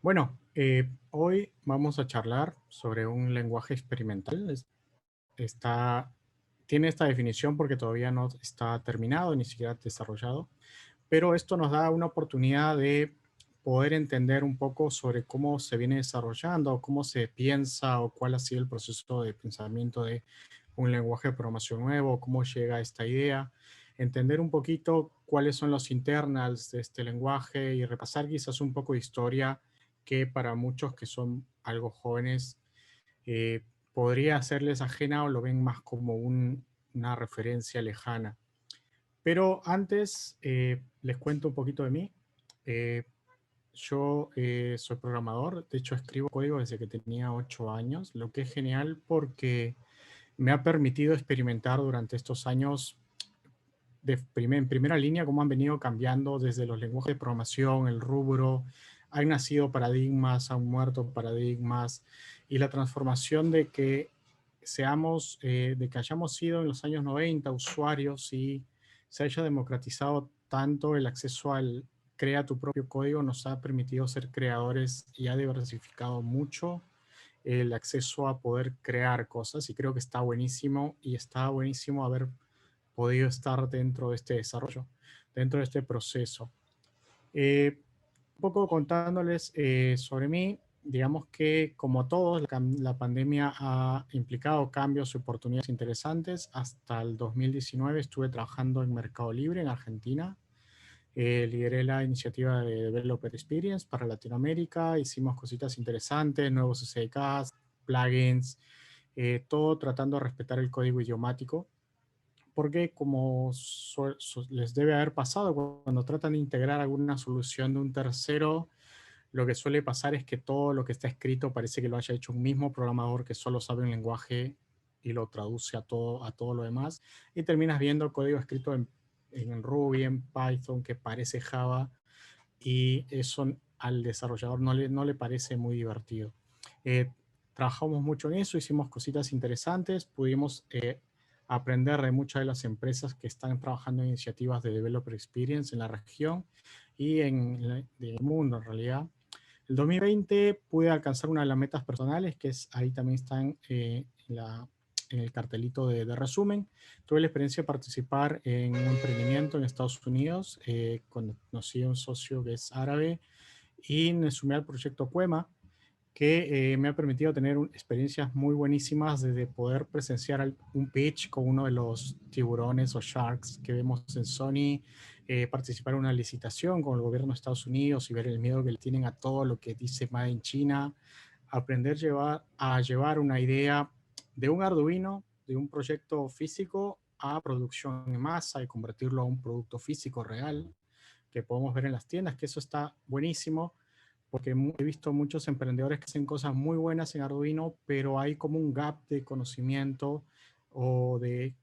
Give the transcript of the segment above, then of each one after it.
Bueno, hoy vamos a charlar sobre un lenguaje experimental. Está, tiene esta definición porque todavía no está terminado, ni siquiera desarrollado, pero esto nos da una oportunidad de poder entender un poco sobre cómo se viene desarrollando, cómo se piensa o cuál ha sido el proceso de pensamiento de un lenguaje de programación nuevo, cómo llega a esta idea, entender un poquito cuáles son los internals de este lenguaje y repasar quizás un poco de historia que para muchos que son algo jóvenes eh, podría serles ajena o lo ven más como una referencia lejana. Pero antes les cuento un poquito de mí. Eh, yo soy programador, de hecho escribo código desde que tenía 8 años, lo que es genial porque me ha permitido experimentar durante estos años en primera línea cómo han venido cambiando desde los lenguajes de programación, el rubro, han nacido paradigmas, han muerto paradigmas y la transformación de que de que hayamos sido en los años 90 usuarios y se haya democratizado tanto el acceso al crea tu propio código nos ha permitido ser creadores y ha diversificado mucho el acceso a poder crear cosas y creo que está buenísimo y está buenísimo haber podido estar dentro de este desarrollo, dentro de este proceso. Un poco contándoles sobre mí, digamos que como todos, la pandemia ha implicado cambios y oportunidades interesantes. Hasta el 2019 estuve trabajando en Mercado Libre en Argentina. Lideré la iniciativa de Developer Experience para Latinoamérica. Hicimos cositas interesantes, nuevos SDKs, plugins, todo tratando de respetar el código idiomático porque como les debe haber pasado cuando tratan de integrar alguna solución de un tercero, lo que suele pasar es que todo lo que está escrito parece que lo haya hecho un mismo programador que solo sabe un lenguaje y lo traduce a todo lo demás, y terminas viendo código escrito en Ruby, en Python, que parece Java, y eso al desarrollador no le parece muy divertido. Eh, Trabajamos mucho en eso, hicimos cositas interesantes, pudimos aprender de muchas de las empresas que están trabajando en iniciativas de Developer Experience en la región y en el mundo en realidad. El 2020 pude alcanzar una de las metas personales, que es ahí también están en el cartelito de resumen. Tuve la experiencia de participar en un emprendimiento en Estados Unidos. Conocí a un socio que es árabe y me sumé al proyecto Cuema, que me ha permitido tener experiencias muy buenísimas desde poder presenciar un pitch con uno de los tiburones o sharks que vemos en Sony, participar en una licitación con el gobierno de Estados Unidos y ver el miedo que le tienen a todo lo que dice Made in China, aprender a llevar una idea de un Arduino, de un proyecto físico a producción en masa y convertirlo a un producto físico real que podemos ver en las tiendas, que eso está buenísimo porque he visto muchos emprendedores que hacen cosas muy buenas en Arduino, pero hay como un gap de conocimiento o de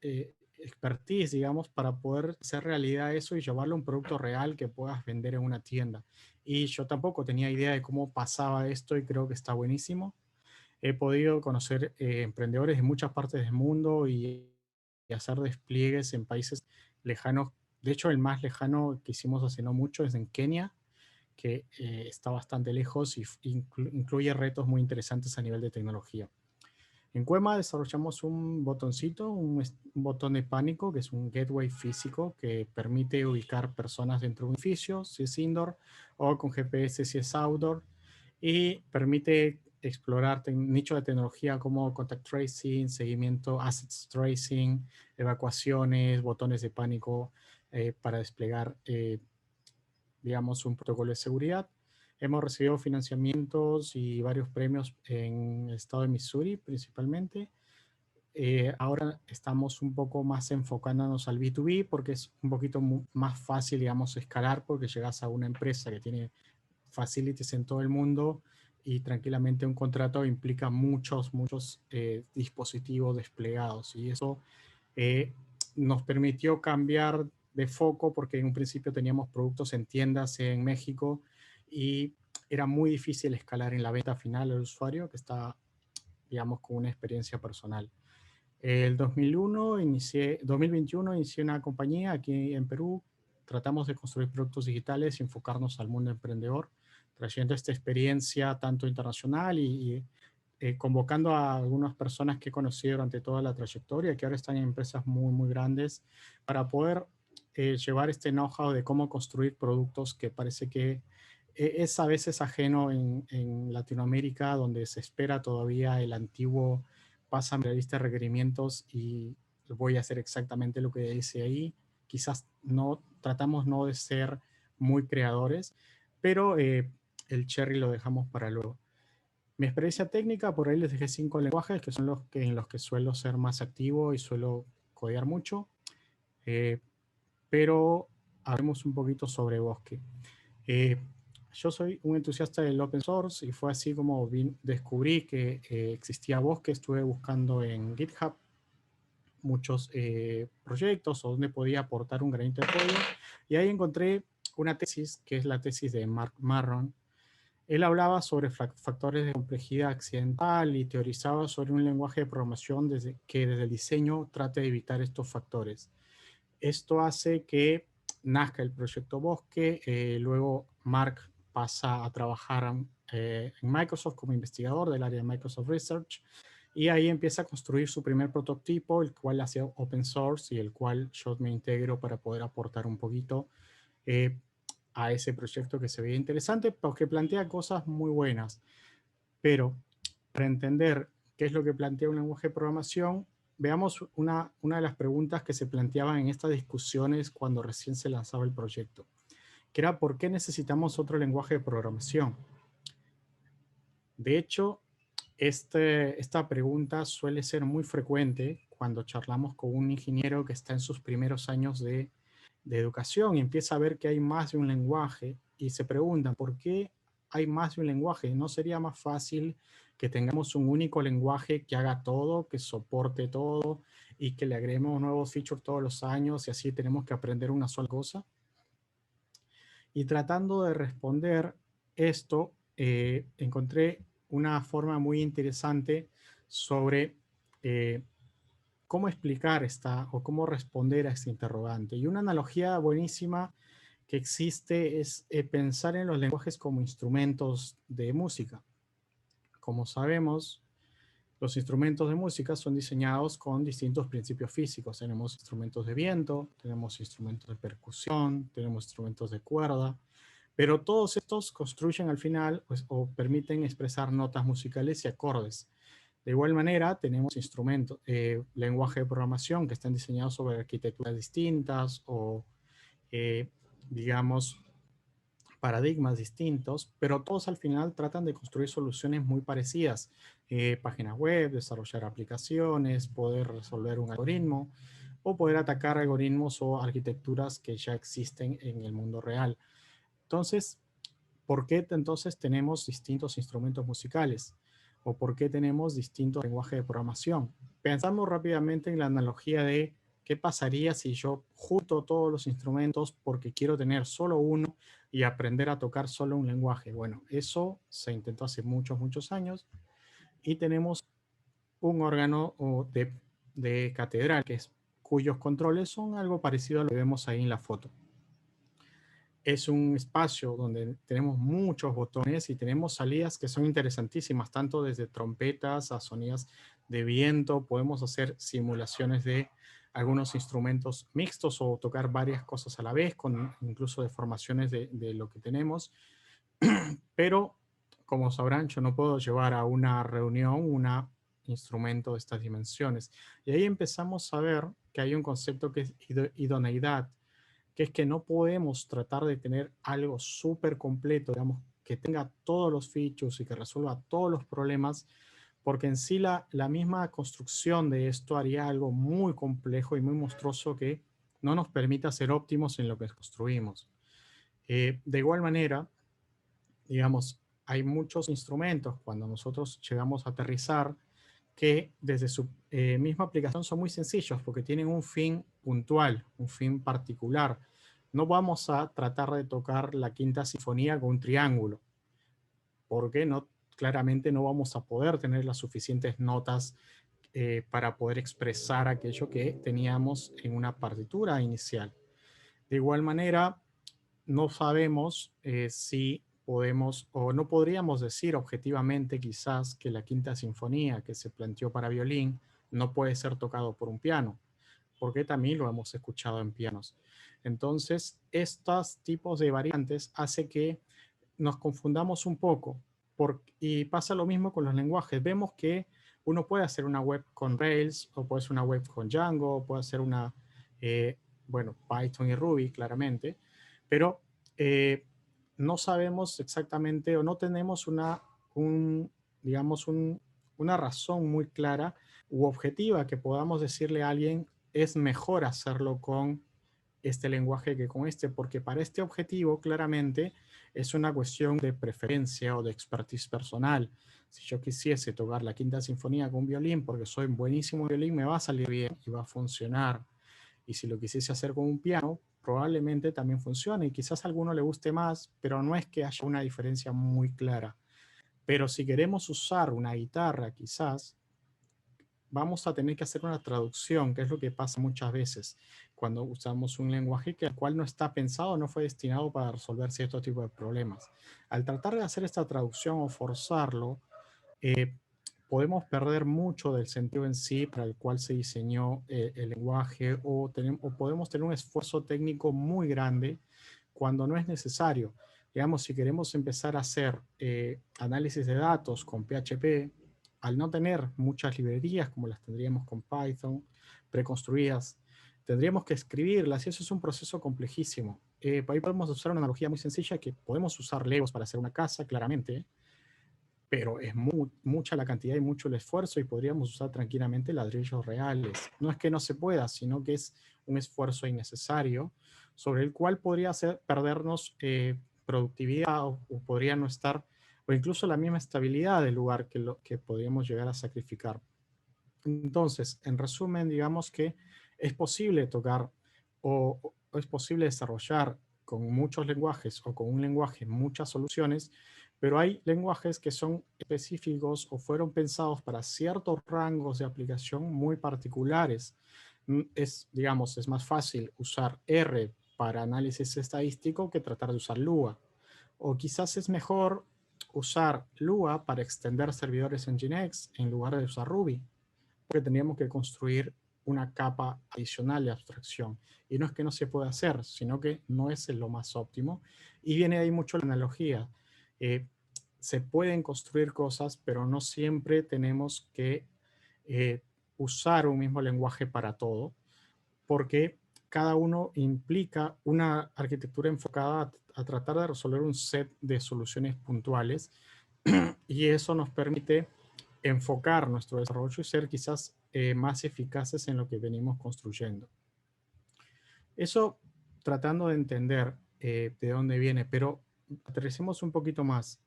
expertise, digamos, para poder hacer realidad eso y llevarlo a un producto real que puedas vender en una tienda. Y yo tampoco tenía idea de cómo pasaba esto y creo que está buenísimo. He podido conocer emprendedores de muchas partes del mundo y hacer despliegues en países lejanos. De hecho, el más lejano que hicimos hace no mucho es en Kenia, que está bastante lejos y incluye retos muy interesantes a nivel de tecnología. En Cuema desarrollamos un botoncito, un botón de pánico, que es un gateway físico que permite ubicar personas dentro de un edificio, si es indoor, o con GPS si es outdoor, y permite explorar nichos de tecnología como contact tracing, seguimiento, assets tracing, evacuaciones, botones de pánico para desplegar digamos, un protocolo de seguridad. Hemos recibido financiamientos y varios premios en el estado de Missouri principalmente. Ahora estamos un poco más enfocándonos al B2B porque es un poquito más fácil, digamos, escalar porque llegas a una empresa que tiene facilities en todo el mundo y tranquilamente un contrato implica muchos dispositivos desplegados y eso eh, nos permitió cambiar de foco porque en un principio teníamos productos en tiendas en México y era muy difícil escalar en la venta final al usuario que está, digamos, con una experiencia personal. El 2021 inicié una compañía aquí en Perú. Tratamos de construir productos digitales y enfocarnos al mundo emprendedor. trayendo esta experiencia tanto internacional y convocando a algunas personas que he conocido durante toda la trayectoria, que ahora están en empresas muy, muy grandes, para poder llevar este know-how de cómo construir productos que parece que es a veces ajeno en Latinoamérica, donde se espera todavía el antiguo pásame la lista de requerimientos y voy a hacer exactamente lo que dice ahí. Quizás no tratamos no de ser muy creadores, pero el cherry lo dejamos para luego. Mi experiencia técnica, por ahí les dejé 5 lenguajes, que son los que, en los que suelo ser más activo y suelo codear mucho. Eh, pero hablemos un poquito sobre Bosque. Eh, yo soy un entusiasta del open source y fue así como descubrí que existía Bosque. Estuve buscando en GitHub muchos proyectos o donde podía aportar un granito de código y ahí encontré una tesis que es la tesis de Mark Marron. Él hablaba sobre factores de complejidad accidental y teorizaba sobre un lenguaje de programación que desde el diseño trate de evitar estos factores. Esto hace que nazca el proyecto Bosque. Luego Mark pasa a trabajar en Microsoft como investigador del área de Microsoft Research y ahí empieza a construir su primer prototipo, el cual hacía open source y el cual yo me integro para poder aportar un poquito eh, a ese proyecto que se veía interesante porque plantea cosas muy buenas. Pero para entender qué es lo que plantea un lenguaje de programación, veamos una de las preguntas que se planteaban en estas discusiones cuando recién se lanzaba el proyecto, que era ¿por qué necesitamos otro lenguaje de programación? De hecho, esta pregunta suele ser muy frecuente cuando charlamos con un ingeniero que está en sus primeros años de educación y empieza a ver que hay más de un lenguaje y se preguntan, ¿por qué hay más de un lenguaje? ¿No sería más fácil que tengamos un único lenguaje que haga todo, que soporte todo y que le agreguemos nuevos features todos los años y así tenemos que aprender una sola cosa? Y tratando de responder esto, encontré una forma muy interesante sobre cómo explicar esta o cómo responder a este interrogante. Y una analogía buenísima que existe es pensar en los lenguajes como instrumentos de música. Como sabemos, los instrumentos de música son diseñados con distintos principios físicos. Tenemos instrumentos de viento, tenemos instrumentos de percusión, tenemos instrumentos de cuerda, pero todos estos construyen al final pues, o permiten expresar notas musicales y acordes. De igual manera, tenemos instrumentos, lenguaje de programación que están diseñados sobre arquitecturas distintas o, eh, digamos, paradigmas distintos, pero todos al final tratan de construir soluciones muy parecidas. Páginas web, desarrollar aplicaciones, poder resolver un algoritmo o poder atacar algoritmos o arquitecturas que ya existen en el mundo real. Entonces, ¿por qué entonces tenemos distintos instrumentos musicales? ¿O por qué tenemos distintos lenguajes de programación? Pensamos rápidamente en la analogía de qué pasaría si yo junto todos los instrumentos porque quiero tener solo uno y aprender a tocar solo un lenguaje. Bueno, eso se intentó hace muchos, muchos años y tenemos un órgano de catedral que es, cuyos controles son algo parecido a lo que vemos ahí en la foto. Es un espacio donde tenemos muchos botones y tenemos salidas que son interesantísimas, tanto desde trompetas a sonidos de viento. Podemos hacer simulaciones de algunos instrumentos mixtos o tocar varias cosas a la vez, con incluso deformaciones de lo que tenemos. Pero, como sabrán, yo no puedo llevar a una reunión un instrumento de estas dimensiones. Y ahí empezamos a ver que hay un concepto que es idoneidad, que es que no podemos tratar de tener algo súper completo, digamos, que tenga todos los features y que resuelva todos los problemas, porque en sí la misma construcción de esto haría algo muy complejo y muy monstruoso que no nos permita ser óptimos en lo que construimos. De igual manera, digamos, hay muchos instrumentos cuando nosotros llegamos a aterrizar que desde su misma aplicación son muy sencillos porque tienen un fin puntual, un fin particular. No vamos a tratar de tocar la quinta sinfonía con un triángulo, porque no, claramente no vamos a poder tener las suficientes notas para poder expresar aquello que teníamos en una partitura inicial. De igual manera, no sabemos si podemos o no podríamos decir objetivamente quizás que la Quinta Sinfonía que se planteó para violín no puede ser tocado por un piano, porque también lo hemos escuchado en pianos. Entonces, estos tipos de variantes hace que nos confundamos un poco y pasa lo mismo con los lenguajes. Vemos que uno puede hacer una web con Rails o puede hacer una web con Django, o puede hacer una, eh, bueno, Python y Ruby claramente, pero no sabemos exactamente o no tenemos digamos, una razón muy clara u objetiva que podamos decirle a alguien es mejor hacerlo con este lenguaje que con este, porque para este objetivo claramente es una cuestión de preferencia o de expertise personal. Si yo quisiese tocar la Quinta Sinfonía con un violín porque soy buenísimo en violín, me va a salir bien y va a funcionar. Y si lo quisiese hacer con un piano, probablemente también funcione y quizás a alguno le guste más, pero no es que haya una diferencia muy clara. Pero si queremos usar una guitarra, quizás vamos a tener que hacer una traducción, que es lo que pasa muchas veces cuando usamos un lenguaje que al cual no está pensado, no fue destinado para resolver cierto tipo de problemas. Al tratar de hacer esta traducción o forzarlo, eh, podemos perder mucho del sentido en sí para el cual se diseñó el lenguaje o podemos tener un esfuerzo técnico muy grande cuando no es necesario. Digamos, si queremos empezar a hacer análisis de datos con PHP, al no tener muchas librerías como las tendríamos con Python, preconstruidas, tendríamos que escribirlas y eso es un proceso complejísimo. Ahí podemos usar una analogía muy sencilla que podemos usar Legos para hacer una casa, claramente, pero es mucha la cantidad y mucho el esfuerzo y podríamos usar tranquilamente ladrillos reales. No es que no se pueda, sino que es un esfuerzo innecesario sobre el cual podría hacer perdernos productividad o podría no estar, o incluso la misma estabilidad del lugar que podríamos llegar a sacrificar. Entonces, en resumen, digamos que es posible tocar o es posible desarrollar con muchos lenguajes o con un lenguaje muchas soluciones, pero hay lenguajes que son específicos o fueron pensados para ciertos rangos de aplicación muy particulares. Digamos, es más fácil usar R para análisis estadístico que tratar de usar Lua. O quizás es mejor usar Lua para extender servidores en Nginx en lugar de usar Ruby, porque tendríamos que construir una capa adicional de abstracción. Y no es que no se pueda hacer, sino que no es lo más óptimo. Y viene ahí mucho la analogía. Eh, Se pueden construir cosas, pero no siempre tenemos que eh, usar un mismo lenguaje para todo, porque cada uno implica una arquitectura enfocada a tratar de resolver un set de soluciones puntuales y eso nos permite enfocar nuestro desarrollo y ser quizás más eficaces en lo que venimos construyendo. Eso tratando de entender de dónde viene, pero aterricemos un poquito más.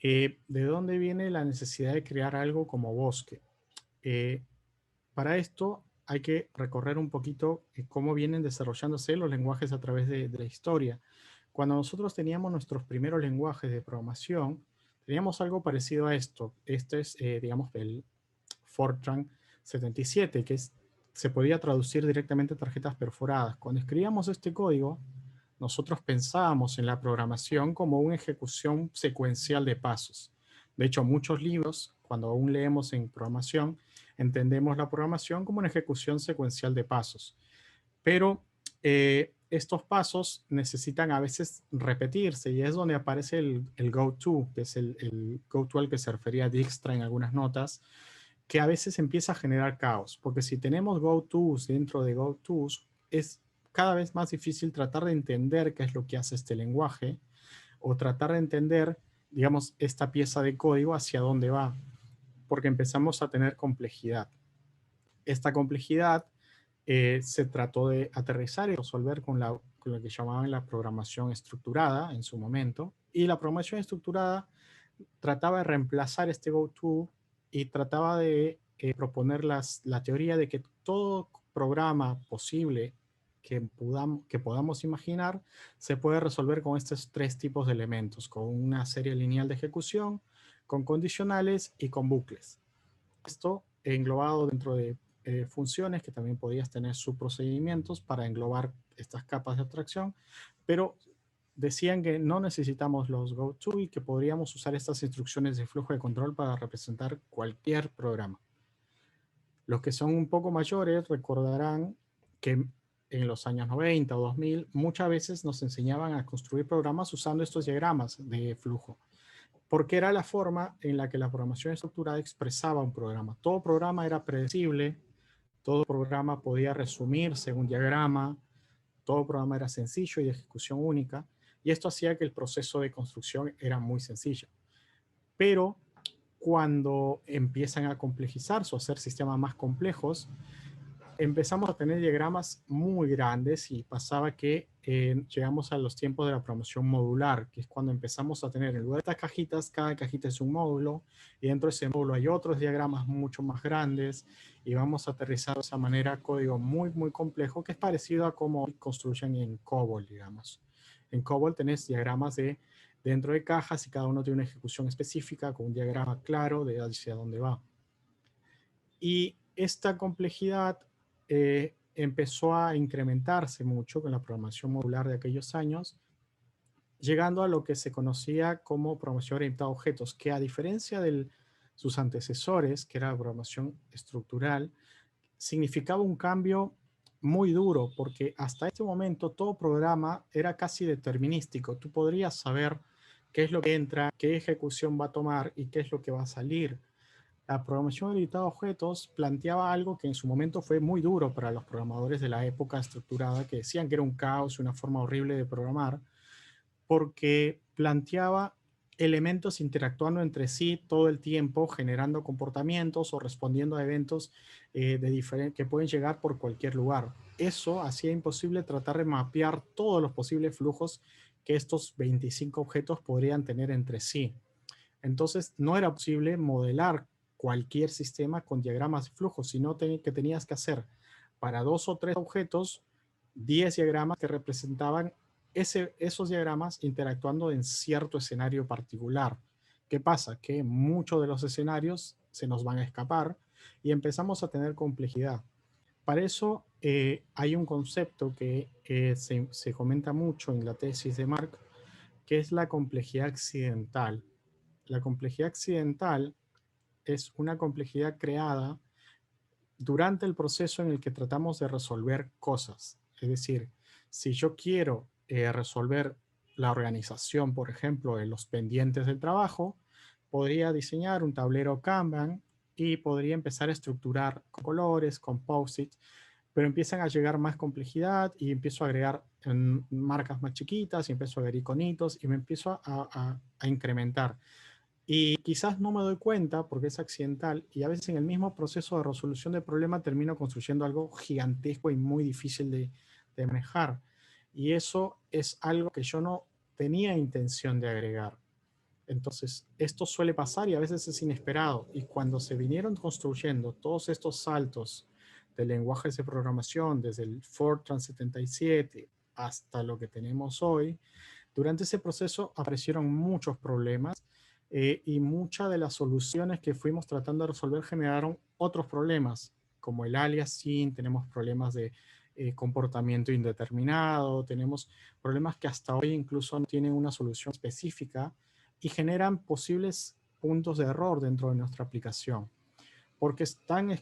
¿De dónde viene la necesidad de crear algo como Bosque? Eh, para esto hay que recorrer un poquito cómo vienen desarrollándose los lenguajes a través de la historia. Cuando nosotros teníamos nuestros primeros lenguajes de programación, teníamos algo parecido a esto. Este es, digamos, el Fortran 77, se podía traducir directamente a tarjetas perforadas. Cuando escribíamos este código, nosotros pensábamos en la programación como una ejecución secuencial de pasos. De hecho, muchos libros, cuando aún leemos en programación, entendemos la programación como una ejecución secuencial de pasos. Pero estos pasos necesitan a veces repetirse y es donde aparece el goto, que es el goto al que se refería Dijkstra en algunas notas, que a veces empieza a generar caos, porque si tenemos gotos dentro de gotos, es cada vez más difícil tratar de entender qué es lo que hace este lenguaje o tratar de entender, digamos, esta pieza de código hacia dónde va, porque empezamos a tener complejidad. Esta complejidad se trató de aterrizar y resolver con lo que llamaban la programación estructurada en su momento, y la programación estructurada trataba de reemplazar este goto y trataba de proponer la teoría de que todo programa posible que podamos imaginar se puede resolver con estos tres tipos de elementos, con una serie lineal de ejecución, con condicionales y con bucles. Esto englobado dentro de funciones que también podías tener subprocedimientos para englobar estas capas de abstracción, pero decían que no necesitamos los GoTo y que podríamos usar estas instrucciones de flujo de control para representar cualquier programa. Los que son un poco mayores recordarán que en los años 90 o 2000 muchas veces nos enseñaban a construir programas usando estos diagramas de flujo, porque era la forma en la que la programación estructurada expresaba un programa. Todo programa era predecible, todo programa podía resumirse en un diagrama, todo programa era sencillo y de ejecución única, y esto hacía que el proceso de construcción era muy sencillo. Pero cuando empiezan a complejizarse o hacer sistemas más complejos, empezamos a tener diagramas muy grandes y pasaba que llegamos a los tiempos de la programación modular, que es cuando empezamos a tener en lugar de estas cajitas, cada cajita es un módulo y dentro de ese módulo hay otros diagramas mucho más grandes y vamos a aterrizar de esa manera código muy complejo que es parecido a cómo construyen en COBOL, digamos. En COBOL tenés diagramas de dentro de cajas y cada uno tiene una ejecución específica con un diagrama claro de hacia dónde va. Y esta complejidad empezó a incrementarse mucho con la programación modular de aquellos años, llegando a lo que se conocía como programación orientada a objetos, que a diferencia de sus antecesores, que era la programación estructural, significaba un cambio muy duro, porque hasta este momento todo programa era casi determinístico. Tú podrías saber qué es lo que entra, qué ejecución va a tomar y qué es lo que va a salir. La programación orientada a objetos planteaba algo que en su momento fue muy duro para los programadores de la época estructurada, que decían que era un caos, una forma horrible de programar, porque planteaba elementos interactuando entre sí todo el tiempo, generando comportamientos o respondiendo a eventos que pueden llegar por cualquier lugar. Eso hacía imposible tratar de mapear todos los posibles flujos que estos 25 objetos podrían tener entre sí. Entonces, no era posible modelar cualquier sistema con diagramas de flujo, sino que tenías que hacer para 2 o 3 objetos 10 diagramas que representaban esos diagramas interactuando en cierto escenario particular. ¿Qué pasa? Que muchos de los escenarios se nos van a escapar y empezamos a tener complejidad. Para eso hay un concepto que se comenta mucho en la tesis de Mark, que es la complejidad accidental. La complejidad accidental es una complejidad creada durante el proceso en el que tratamos de resolver cosas. Es decir, si yo quiero resolver la organización, por ejemplo, de los pendientes del trabajo, podría diseñar un tablero Kanban y podría empezar a estructurar con colores, con post-it, pero empiezan a llegar más complejidad y empiezo a agregar marcas más chiquitas y empiezo a agregar iconitos y me empiezo a incrementar. Y quizás no me doy cuenta porque es accidental y a veces en el mismo proceso de resolución del problema termino construyendo algo gigantesco y muy difícil de manejar. Y eso es algo que yo no tenía intención de agregar. Entonces, esto suele pasar y a veces es inesperado. Y cuando se vinieron construyendo todos estos saltos de lenguajes de programación, desde el Fortran 77 hasta lo que tenemos hoy, durante ese proceso aparecieron muchos problemas y muchas de las soluciones que fuimos tratando de resolver generaron otros problemas, como el aliasing, tenemos problemas de comportamiento indeterminado, tenemos problemas que hasta hoy incluso no tienen una solución específica y generan posibles puntos de error dentro de nuestra aplicación, porque están,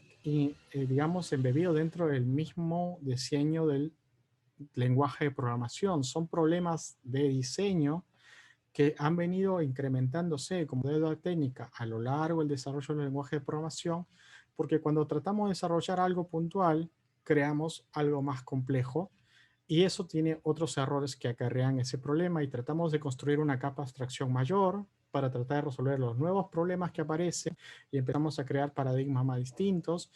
digamos, embebidos dentro del mismo diseño del lenguaje de programación. Son problemas de diseño que han venido incrementándose como deuda técnica a lo largo del desarrollo del lenguaje de programación, porque cuando tratamos de desarrollar algo puntual, creamos algo más complejo y eso tiene otros errores que acarrean ese problema y tratamos de construir una capa de abstracción mayor para tratar de resolver los nuevos problemas que aparecen y empezamos a crear paradigmas más distintos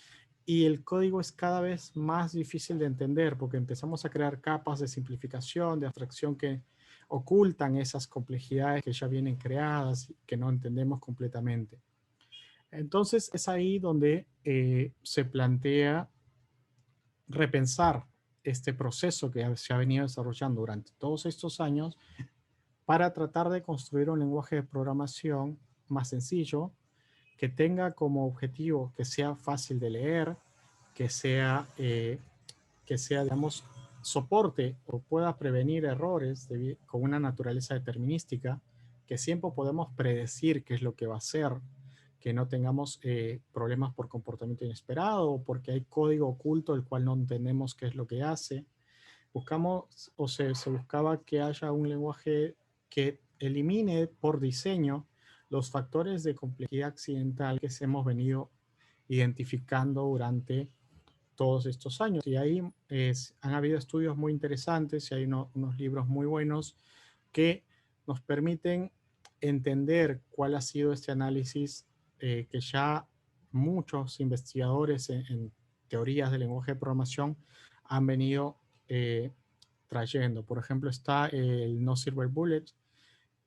y el código es cada vez más difícil de entender porque empezamos a crear capas de simplificación, de abstracción que ocultan esas complejidades que ya vienen creadas y que no entendemos completamente. Entonces es ahí donde se plantea repensar este proceso que se ha venido desarrollando durante todos estos años para tratar de construir un lenguaje de programación más sencillo, que tenga como objetivo que sea fácil de leer, que sea, digamos, soporte o pueda prevenir errores con una naturaleza determinística, que siempre podemos predecir qué es lo que va a hacer, que no tengamos problemas por comportamiento inesperado o porque hay código oculto el cual no entendemos qué es lo que hace. Buscamos o se buscaba que haya un lenguaje que elimine por diseño los factores de complejidad accidental que hemos venido identificando durante todos estos años. Y ahí han habido estudios muy interesantes y hay unos libros muy buenos que nos permiten entender cuál ha sido este análisis que ya muchos investigadores en teorías de lenguaje de programación han venido trayendo. Por ejemplo, está el No Silver Bullet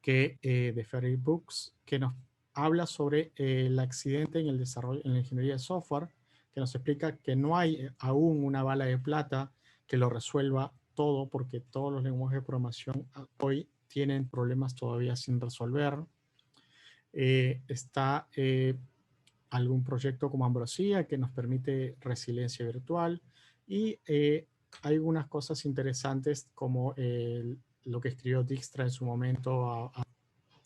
de Ferry Books, que nos habla sobre el accidente en el desarrollo, en la ingeniería de software, que nos explica que no hay aún una bala de plata que lo resuelva todo, porque todos los lenguajes de programación hoy tienen problemas todavía sin resolver. Está algún proyecto como Ambrosia que nos permite resiliencia virtual y hay algunas cosas interesantes como lo que escribió Dijkstra en su momento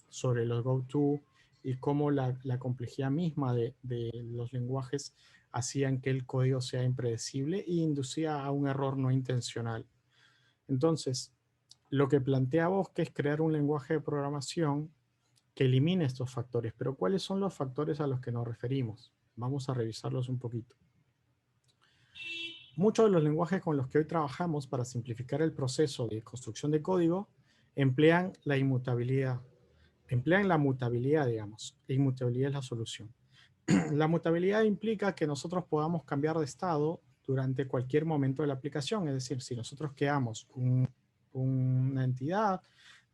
sobre los GoTo y cómo la complejidad misma de los lenguajes hacían que el código sea impredecible e inducía a un error no intencional. Entonces, lo que plantea Bosque es crear un lenguaje de programación que elimine estos factores. Pero ¿cuáles son los factores a los que nos referimos? Vamos a revisarlos un poquito. Muchos de los lenguajes con los que hoy trabajamos para simplificar el proceso de construcción de código emplean la inmutabilidad. Emplean la mutabilidad, digamos. La inmutabilidad es la solución. La mutabilidad implica que nosotros podamos cambiar de estado durante cualquier momento de la aplicación. Es decir, si nosotros creamos una entidad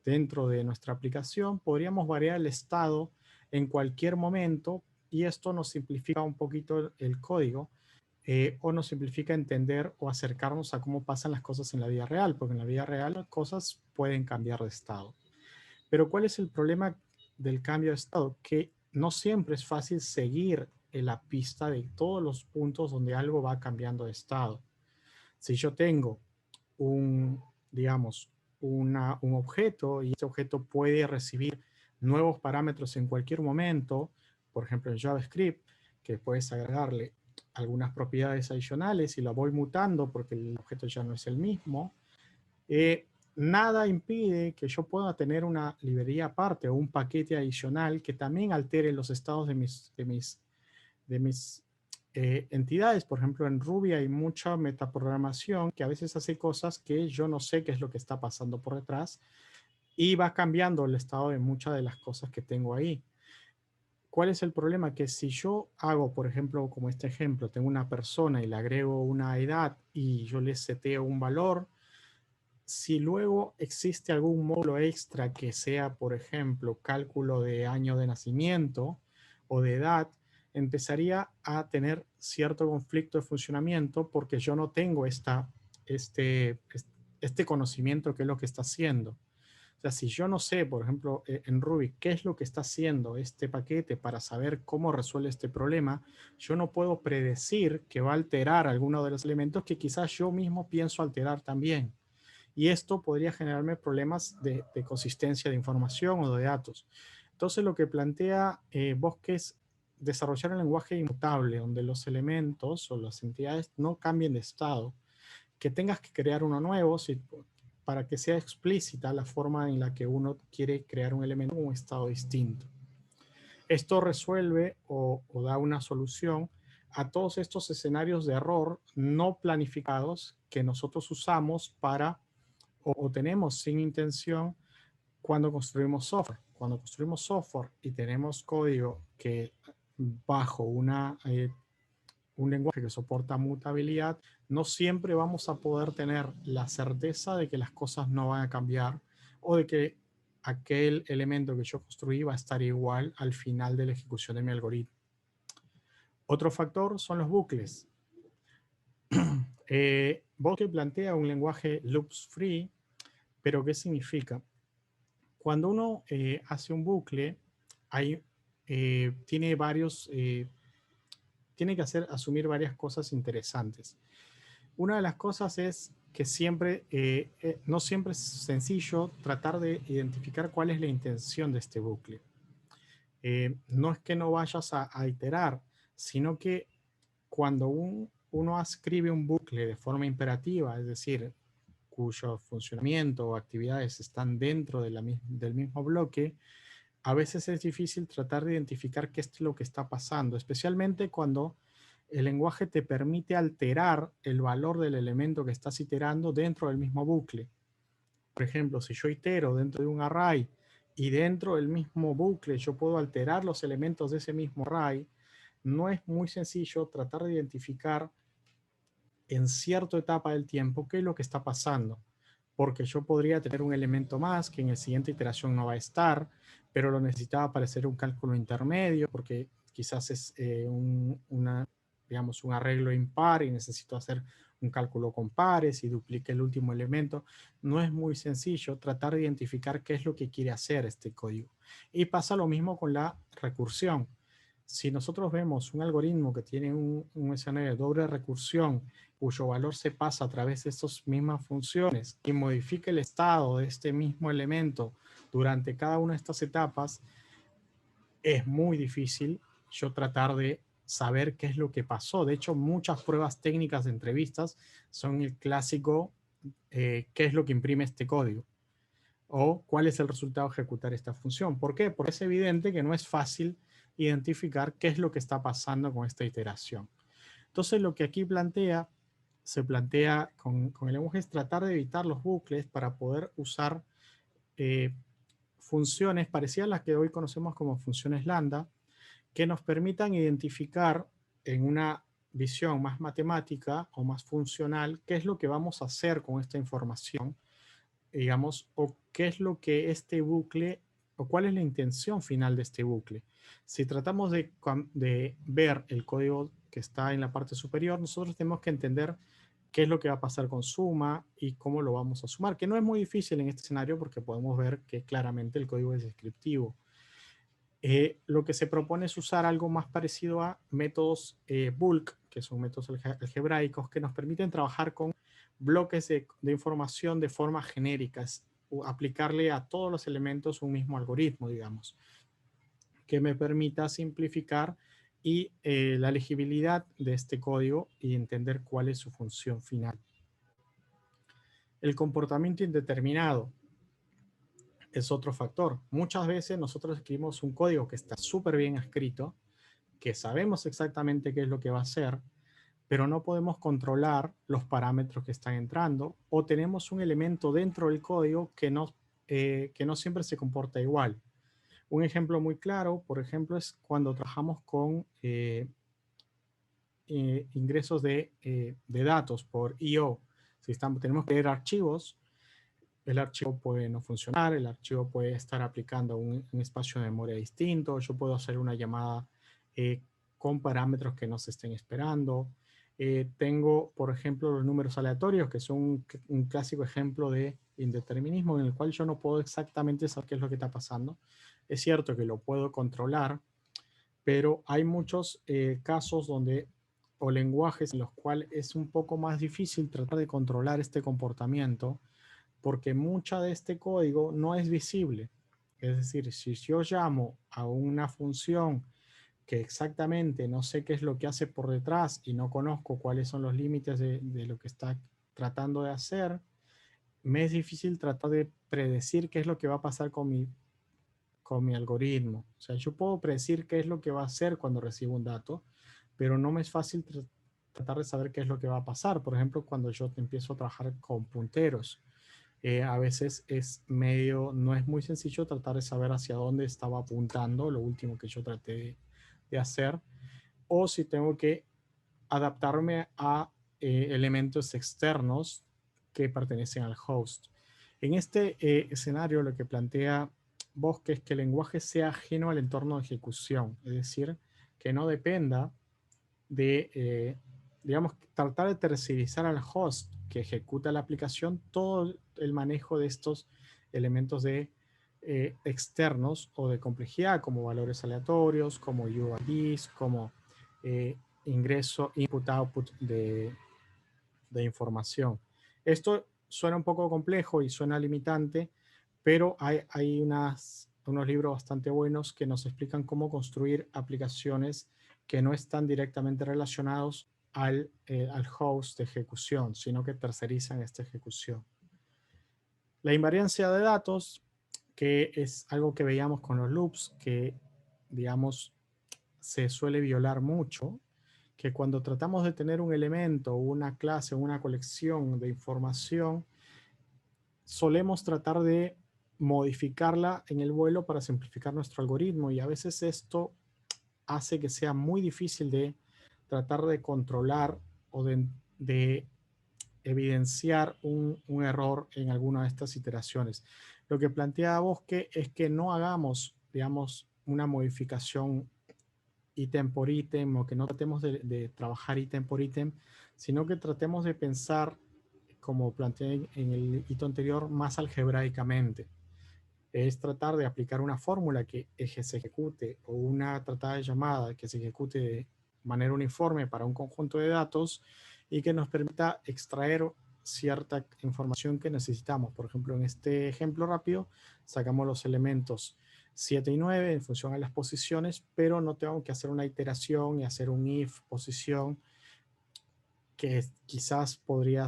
dentro de nuestra aplicación, podríamos variar el estado en cualquier momento y esto nos simplifica un poquito el código o nos simplifica entender o acercarnos a cómo pasan las cosas en la vida real, porque en la vida real las cosas pueden cambiar de estado. Pero ¿cuál es el problema del cambio de estado? Que no siempre es fácil seguir en la pista de todos los puntos donde algo va cambiando de estado. Si yo tengo digamos, un objeto y este objeto puede recibir nuevos parámetros en cualquier momento, por ejemplo en JavaScript, que puedes agregarle algunas propiedades adicionales y la voy mutando porque el objeto ya no es el mismo, nada impide que yo pueda tener una librería aparte o un paquete adicional que también altere los estados de mis entidades. Por ejemplo, en Ruby hay mucha metaprogramación que a veces hace cosas que yo no sé qué es lo que está pasando por detrás y va cambiando el estado de muchas de las cosas que tengo ahí. ¿Cuál es el problema? Que si yo hago, por ejemplo, como este ejemplo, tengo una persona y le agrego una edad y yo le seteo un valor, si luego existe algún módulo extra que sea, por ejemplo, cálculo de año de nacimiento o de edad, empezaría a tener cierto conflicto de funcionamiento porque yo no tengo este, este conocimiento que es lo que está haciendo. O sea, si yo no sé, por ejemplo, en Ruby, qué es lo que está haciendo este paquete para saber cómo resuelve este problema, yo no puedo predecir que va a alterar alguno de los elementos que quizás yo mismo pienso alterar también. Y esto podría generarme problemas de consistencia de información o de datos. Entonces, lo que plantea Bosque es desarrollar un lenguaje inmutable, donde los elementos o las entidades no cambien de estado, que tengas que crear uno nuevo para que sea explícita la forma en la que uno quiere crear un elemento con un estado distinto. Esto resuelve o da una solución a todos estos escenarios de error no planificados que nosotros usamos para o tenemos sin intención cuando construimos software. Cuando construimos software y tenemos código que bajo un lenguaje que soporta mutabilidad, no siempre vamos a poder tener la certeza de que las cosas no van a cambiar o de que aquel elemento que yo construí va a estar igual al final de la ejecución de mi algoritmo. Otro factor son los bucles. Bosque plantea un lenguaje loops free, pero ¿qué significa? Cuando uno hace un bucle, tiene tiene que asumir varias cosas interesantes. Una de las cosas es que siempre, no siempre es sencillo tratar de identificar cuál es la intención de este bucle. No es que no vayas a iterar, sino que cuando uno escribe un bucle de forma imperativa, es decir, cuyo funcionamiento o actividades están dentro de del mismo bloque, a veces es difícil tratar de identificar qué es lo que está pasando, especialmente cuando el lenguaje te permite alterar el valor del elemento que estás iterando dentro del mismo bucle. Por ejemplo, si yo itero dentro de un array y dentro del mismo bucle yo puedo alterar los elementos de ese mismo array, no es muy sencillo tratar de identificar en cierta etapa del tiempo qué es lo que está pasando. Porque yo podría tener un elemento más que en la siguiente iteración no va a estar, pero lo necesitaba para hacer un cálculo intermedio, porque quizás es digamos, un arreglo impar y necesito hacer un cálculo con pares y duplique el último elemento. No es muy sencillo tratar de identificar qué es lo que quiere hacer este código. Y pasa lo mismo con la recursión. Si nosotros vemos un algoritmo que tiene un escenario de doble recursión, cuyo valor se pasa a través de estas mismas funciones y modifica el estado de este mismo elemento durante cada una de estas etapas, es muy difícil yo tratar de saber qué es lo que pasó. De hecho, muchas pruebas técnicas de entrevistas son el clásico qué es lo que imprime este código o cuál es el resultado de ejecutar esta función. ¿Por qué? Porque es evidente que no es fácil identificar qué es lo que está pasando con esta iteración. Entonces, lo que aquí se plantea con el lenguaje es tratar de evitar los bucles para poder usar eh, funciones parecidas a las que hoy conocemos como funciones lambda, que nos permitan identificar en una visión más matemática o más funcional qué es lo que vamos a hacer con esta información, digamos, o qué es lo que este bucle, o cuál es la intención final de este bucle. Si tratamos de ver el código que está en la parte superior, nosotros tenemos que entender qué es lo que va a pasar con suma y cómo lo vamos a sumar, que no es muy difícil en este escenario porque podemos ver que claramente el código es descriptivo. Lo que se propone es usar algo más parecido a métodos bulk, que son métodos algebraicos que nos permiten trabajar con bloques de información de forma genérica, aplicarle a todos los elementos un mismo algoritmo, digamos, que me permita simplificar y la legibilidad de este código y entender cuál es su función final. El comportamiento indeterminado es otro factor. Muchas veces nosotros escribimos un código que está súper bien escrito, que sabemos exactamente qué es lo que va a hacer, pero no podemos controlar los parámetros que están entrando, o tenemos un elemento dentro del código que no siempre se comporta igual. Un ejemplo muy claro, por ejemplo, es cuando trabajamos con ingresos de datos por I/O. Si tenemos que leer archivos, el archivo puede no funcionar, el archivo puede estar aplicando un espacio de memoria distinto, yo puedo hacer una llamada con parámetros que no se estén esperando. Tengo, por ejemplo, los números aleatorios, que son un clásico ejemplo de indeterminismo en el cual yo no puedo exactamente saber qué es lo que está pasando. Es cierto que lo puedo controlar, pero hay muchos casos donde o lenguajes en los cuales es un poco más difícil tratar de controlar este comportamiento porque mucha de este código no es visible. Es decir, si yo llamo a una función que exactamente no sé qué es lo que hace por detrás y no conozco cuáles son los límites de lo que está tratando de hacer, me es difícil tratar de predecir qué es lo que va a pasar con mi algoritmo. O sea, yo puedo predecir qué es lo que va a hacer cuando recibo un dato, pero no me es fácil tratar de saber qué es lo que va a pasar. Por ejemplo, cuando yo empiezo a trabajar con punteros, a veces no es muy sencillo tratar de saber hacia dónde estaba apuntando lo último que yo traté de hacer, o si tengo que adaptarme a elementos externos que pertenecen al host. En este escenario lo que plantea Bosque es que el lenguaje sea ajeno al entorno de ejecución, es decir, que no dependa digamos, tratar de tercerizar al host que ejecuta la aplicación todo el manejo de estos elementos externos o de complejidad, como valores aleatorios, como UIDs, como ingreso, input, output de información. Esto suena un poco complejo y suena limitante, pero hay unos libros bastante buenos que nos explican cómo construir aplicaciones que no están directamente relacionados al host de ejecución, sino que tercerizan esta ejecución. La invariancia de datos, que es algo que veíamos con los loops, que digamos se suele violar mucho, que cuando tratamos de tener un elemento, una clase, una colección de información, solemos tratar de modificarla en el vuelo para simplificar nuestro algoritmo, y a veces esto hace que sea muy difícil de tratar de controlar o de evidenciar un error en alguna de estas iteraciones. Lo que plantea Bosque es que no hagamos, digamos, una modificación ítem por ítem, o que no tratemos de trabajar ítem por ítem, sino que tratemos de pensar, como planteé en el hito anterior, más algebraicamente. Es tratar de aplicar una fórmula que se ejecute, o una tratada de llamada que se ejecute de manera uniforme para un conjunto de datos y que nos permita extraer cierta información que necesitamos. Por ejemplo, en este ejemplo rápido, sacamos los elementos 7 y 9 en función a las posiciones, pero no tengo que hacer una iteración y hacer un if posición, que quizás podría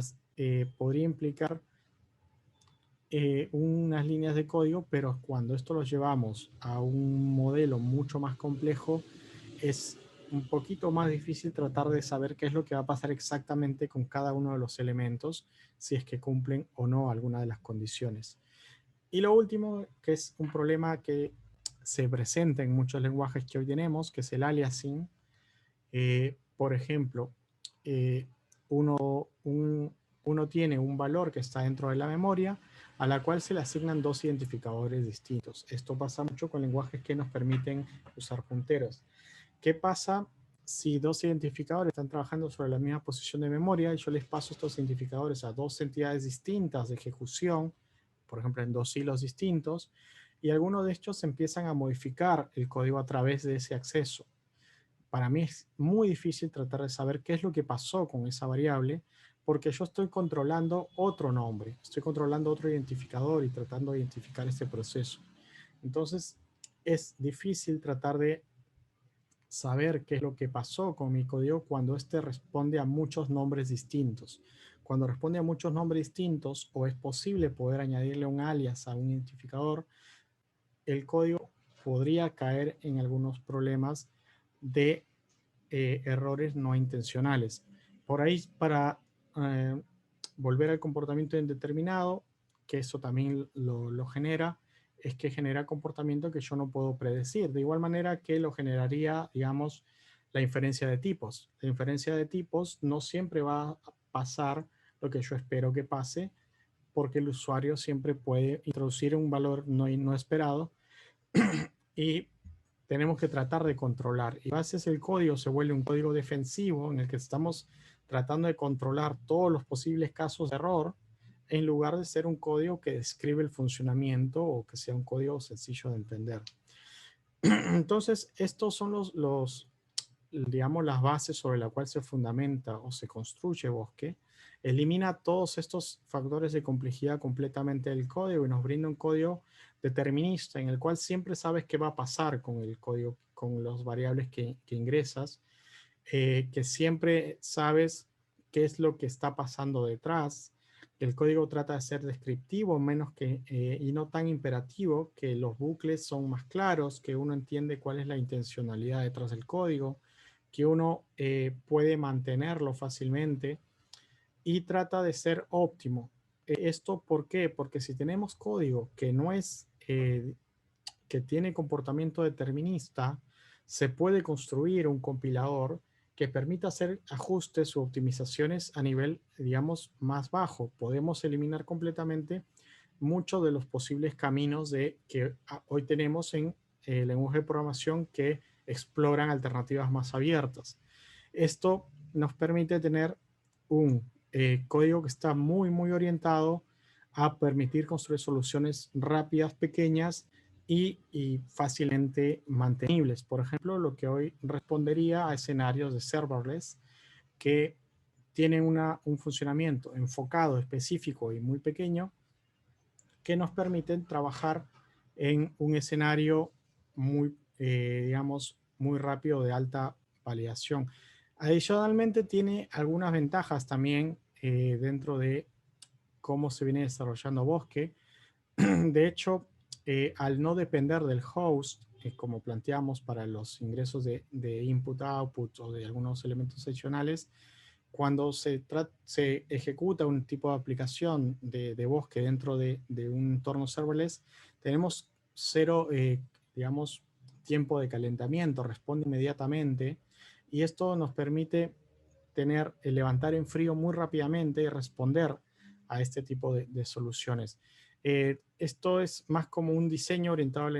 implicar unas líneas de código, pero cuando esto lo llevamos a un modelo mucho más complejo, es un poquito más difícil tratar de saber qué es lo que va a pasar exactamente con cada uno de los elementos, si es que cumplen o no alguna de las condiciones. Y lo último, que es un problema que se presenta en muchos lenguajes que hoy tenemos, que es el aliasing. Por ejemplo, eh, uno tiene un valor que está dentro de la memoria, a la cual se le asignan dos identificadores distintos. Esto pasa mucho con lenguajes que nos permiten usar punteros. ¿Qué pasa si dos identificadores están trabajando sobre la misma posición de memoria y yo les paso estos identificadores a dos entidades distintas de ejecución, por ejemplo en dos hilos distintos, y algunos de estos empiezan a modificar el código a través de ese acceso? Para mí es muy difícil tratar de saber qué es lo que pasó con esa variable, porque yo estoy controlando otro nombre, estoy controlando otro identificador y tratando de identificar este proceso. Entonces, es difícil tratar de saber qué es lo que pasó con mi código cuando éste responde a muchos nombres distintos. Cuando responde a muchos nombres distintos, o es posible poder añadirle un alias a un identificador, el código podría caer en algunos problemas de errores no intencionales. Por ahí, para eh, volver al comportamiento indeterminado, que eso también lo genera, es que genera comportamiento que yo no puedo predecir. De igual manera que lo generaría, digamos, la inferencia de tipos. La inferencia de tipos no siempre va a pasar lo que yo espero que pase, porque el usuario siempre puede introducir un valor no esperado y tenemos que tratar de controlar. Y a veces el código se vuelve un código defensivo en el que estamos tratando de controlar todos los posibles casos de error, en lugar de ser un código que describe el funcionamiento, o que sea un código sencillo de entender. Entonces, estos son digamos, las bases sobre las cuales se fundamenta o se construye Bosque. Elimina todos estos factores de complejidad completamente del código y nos brinda un código determinista en el cual siempre sabes qué va a pasar con el código, con las variables que ingresas, que siempre sabes qué es lo que está pasando detrás. El código trata de ser descriptivo menos que, y no tan imperativo, que los bucles son más claros, que uno entiende cuál es la intencionalidad detrás del código, que uno puede mantenerlo fácilmente, y trata de ser óptimo. ¿Esto por qué? Porque si tenemos código que no es, que tiene comportamiento determinista, se puede construir un compilador que permita hacer ajustes o optimizaciones a nivel, digamos, más bajo. Podemos eliminar completamente muchos de los posibles caminos que hoy tenemos en el lenguaje de programación, que exploran alternativas más abiertas. Esto nos permite tener un código que está muy orientado a permitir construir soluciones rápidas, pequeñas y fácilmente mantenibles. Por ejemplo, lo que hoy respondería a escenarios de serverless, que tienen un funcionamiento enfocado, específico y muy pequeño que nos permiten trabajar en un escenario muy, digamos, muy rápido de alta validación. Adicionalmente tiene algunas ventajas también dentro de cómo se viene desarrollando Bosque. De hecho, al no depender del host, como planteamos para los ingresos de input-output o de algunos elementos adicionales, cuando se ejecuta un tipo de aplicación de Bosque dentro de un entorno serverless, tenemos cero, digamos, tiempo de calentamiento, responde inmediatamente, y esto nos permite levantar en frío muy rápidamente y responder a este tipo de soluciones. Esto es más como un diseño orientado a la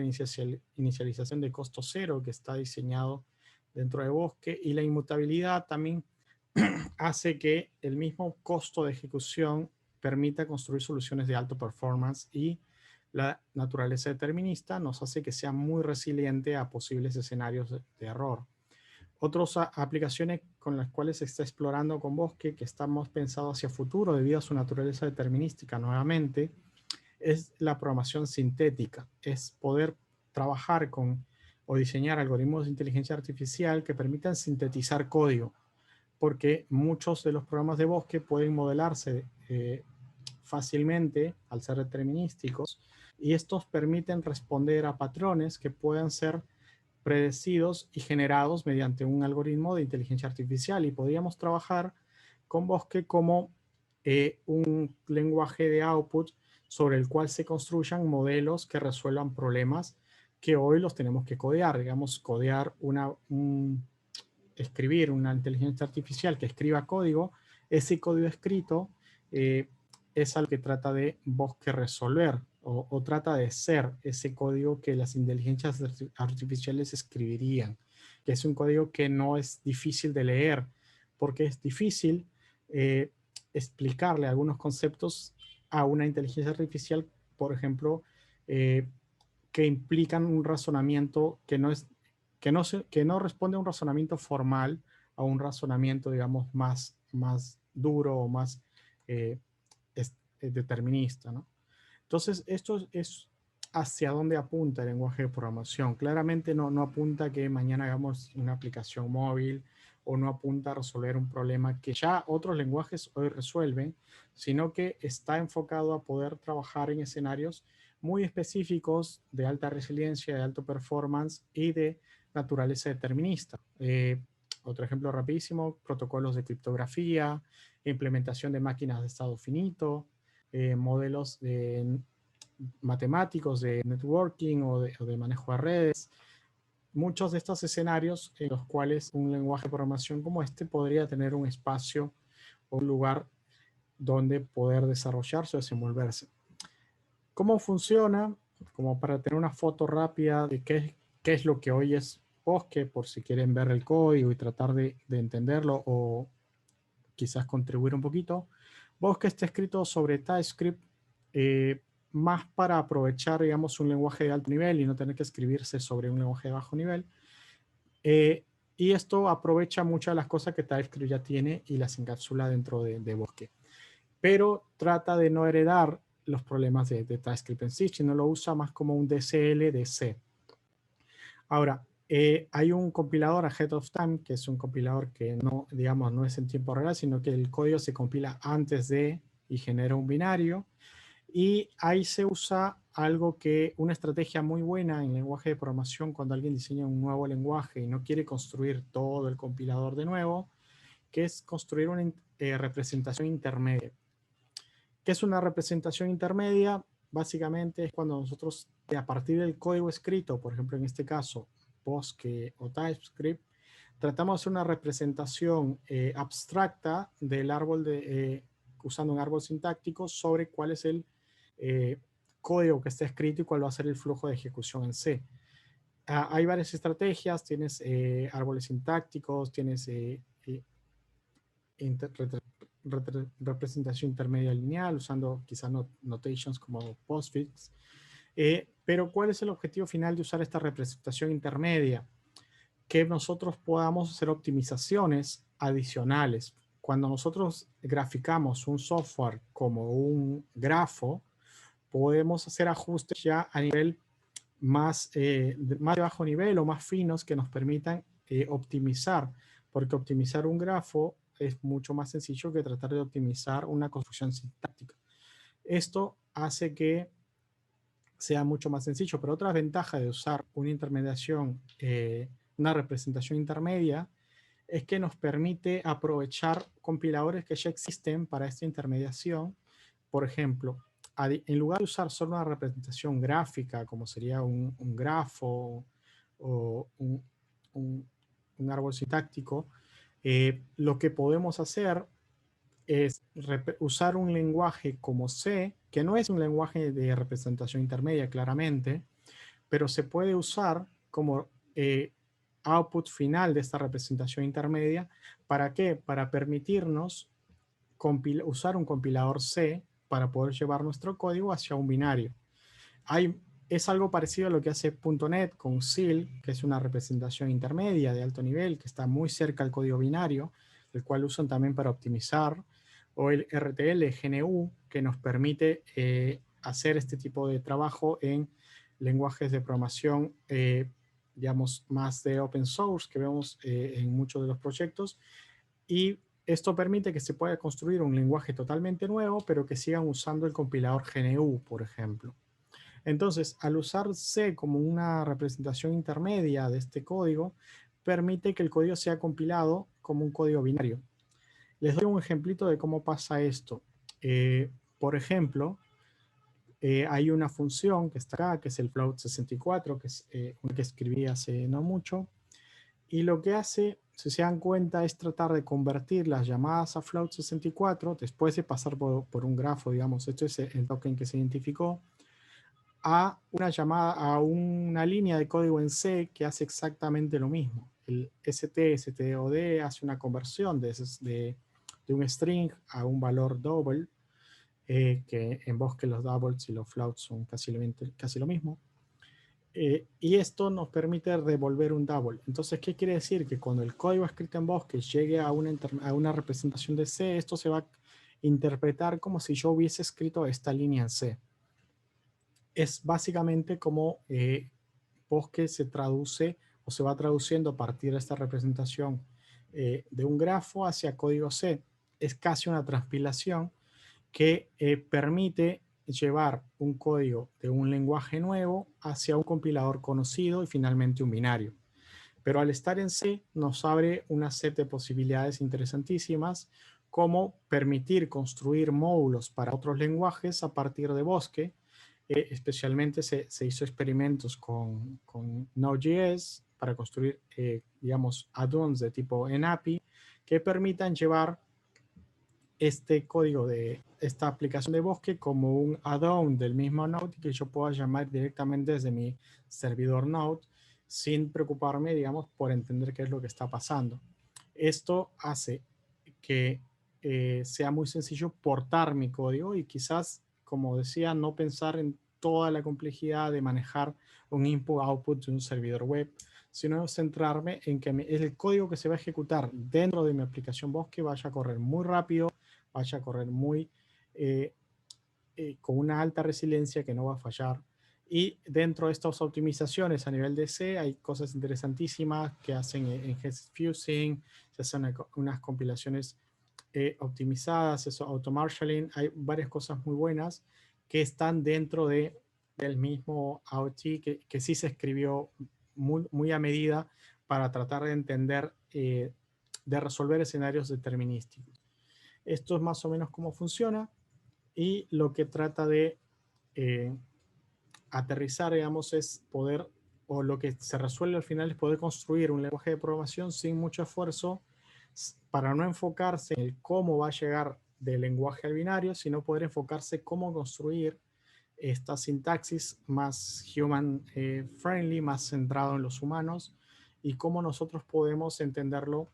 inicialización de costo cero que está diseñado dentro de Bosque, y la inmutabilidad también hace que el mismo costo de ejecución permita construir soluciones de alto performance, y la naturaleza determinista nos hace que sea muy resiliente a posibles escenarios de error. Otras aplicaciones con las cuales se está explorando con Bosque, que estamos pensados hacia futuro debido a su naturaleza determinística nuevamente, es la programación sintética. Es poder trabajar con o diseñar algoritmos de inteligencia artificial que permitan sintetizar código, porque muchos de los programas de Bosque pueden modelarse fácilmente al ser determinísticos, y estos permiten responder a patrones que puedan ser predecidos y generados mediante un algoritmo de inteligencia artificial, y podríamos trabajar con Bosque como un lenguaje de output sobre el cual se construyan modelos que resuelvan problemas que hoy los tenemos que codear. Digamos, codear escribir una inteligencia artificial que escriba código. Ese código escrito eh, es algo que trata de Bosque resolver, o trata de ser ese código que las inteligencias artificiales escribirían, que es un código que no es difícil de leer, porque es difícil explicarle algunos conceptos a una inteligencia artificial, por ejemplo, que implican un razonamiento que no responde a un razonamiento formal, a un razonamiento, digamos, más duro o más eh, determinista, ¿no? Entonces, esto es hacia dónde apunta el lenguaje de programación. Claramente no apunta a que mañana hagamos una aplicación móvil, o no apunta a resolver un problema que ya otros lenguajes hoy resuelven, sino que está enfocado a poder trabajar en escenarios muy específicos de alta resiliencia, de alto performance y de naturaleza determinista. Otro ejemplo rapidísimo: protocolos de criptografía, implementación de máquinas de estado finito, modelos matemáticos de networking o de manejo de redes. Muchos de estos escenarios en los cuales un lenguaje de programación como este podría tener un espacio o un lugar donde poder desarrollarse o desenvolverse. ¿Cómo funciona? Como para tener una foto rápida de qué es lo que hoy es Bosque, por si quieren ver el código y tratar de entenderlo o quizás contribuir un poquito. Bosque está escrito sobre TypeScript, más para aprovechar, digamos, un lenguaje de alto nivel y no tener que escribirse sobre un lenguaje de bajo nivel. Y esto aprovecha muchas de las cosas que TypeScript ya tiene y las encapsula dentro de Bosque. Pero trata de no heredar los problemas de TypeScript en sí, sino lo usa más como un DCL de C. Ahora, hay un compilador ahead of time, que es un compilador que no, digamos, no es en tiempo real, sino que el código se compila antes de y genera un binario. Y ahí se usa una estrategia muy buena en lenguaje de programación cuando alguien diseña un nuevo lenguaje y no quiere construir todo el compilador de nuevo, que es construir una representación intermedia. ¿Qué es una representación intermedia? Básicamente es cuando nosotros, a partir del código escrito, por ejemplo, en este caso, Bosque o TypeScript, tratamos de hacer una representación abstracta del árbol usando un árbol sintáctico sobre cuál es el código que está escrito y cuál va a ser el flujo de ejecución en C. Hay varias estrategias, tienes árboles sintácticos, tienes representación intermedia lineal, usando quizás notations como postfix. Pero ¿cuál es el objetivo final de usar esta representación intermedia? Que nosotros podamos hacer optimizaciones adicionales. cuando nosotros graficamos un software como un grafo, podemos hacer ajustes ya a nivel más de bajo nivel o más finos que nos permitan optimizar, porque optimizar un grafo es mucho más sencillo que tratar de optimizar una construcción sintáctica. Esto hace que sea mucho más sencillo, pero otra ventaja de usar una intermediación, una representación intermedia, es que nos permite aprovechar compiladores que ya existen para esta intermediación. Por ejemplo, en lugar de usar solo una representación gráfica, como sería un grafo o un árbol sintáctico, lo que podemos hacer es usar un lenguaje como C, que no es un lenguaje de representación intermedia claramente, pero se puede usar como output final de esta representación intermedia. ¿Para qué? Para permitirnos usar un compilador C para poder llevar nuestro código hacia un binario. Es algo parecido a lo que hace .NET con SIL, que es una representación intermedia de alto nivel, que está muy cerca al código binario, el cual usan también para optimizar, o el RTL GNU, que nos permite hacer este tipo de trabajo en lenguajes de programación, digamos, más de open source, que vemos en muchos de los proyectos, y esto permite que se pueda construir un lenguaje totalmente nuevo, pero que sigan usando el compilador GNU, por ejemplo. Entonces, al usar C como una representación intermedia de este código, permite que el código sea compilado como un código binario. Les doy un ejemplito de cómo pasa esto. Por ejemplo, hay una función que está acá, que es el float64, que es una que escribí hace no mucho, y lo que hace, si se dan cuenta, es tratar de convertir las llamadas a float64, después de pasar por un grafo, digamos, esto es el token que se identificó, a una llamada, a una línea de código en C que hace exactamente lo mismo. El std hace una conversión de un string a un valor double, que en Bosque los doubles y los floats son casi lo mismo. Y esto nos permite devolver un double. Entonces, ¿qué quiere decir? Que cuando el código escrito en Bosque llegue a una representación de C, esto se va a interpretar como si yo hubiese escrito esta línea en C. Es básicamente como Bosque se traduce o se va traduciendo a partir de esta representación de un grafo hacia código C. Es casi una transpilación que permite llevar un código de un lenguaje nuevo hacia un compilador conocido y finalmente un binario. Pero al estar en C nos abre una set de posibilidades interesantísimas, como permitir construir módulos para otros lenguajes a partir de Bosque. Especialmente se hizo experimentos con Node.js para construir, digamos, add-ons de tipo NAPI que permitan llevar este código de esta aplicación de Bosque como un add-on del mismo Node que yo pueda llamar directamente desde mi servidor Node sin preocuparme, digamos, por entender qué es lo que está pasando. Esto hace que sea muy sencillo portar mi código y quizás, como decía, no pensar en toda la complejidad de manejar un input-output de un servidor web, sino centrarme en que el código que se va a ejecutar dentro de mi aplicación Bosque vaya a correr muy rápido, vaya a correr con una alta resiliencia que no va a fallar. Y dentro de estas optimizaciones a nivel de C hay cosas interesantísimas que hacen en Fusing, se hacen unas compilaciones optimizadas, eso, auto-marshalling, hay varias cosas muy buenas que están dentro del mismo AOT que sí se escribió muy a medida para tratar de entender, de resolver escenarios determinísticos. Esto es más o menos cómo funciona y lo que trata de eh, aterrizar, digamos, es poder, o lo que se resuelve al final es poder construir un lenguaje de programación sin mucho esfuerzo para no enfocarse en el cómo va a llegar del lenguaje al binario, sino poder enfocarse cómo construir esta sintaxis más human friendly, más centrado en los humanos y cómo nosotros podemos entenderlo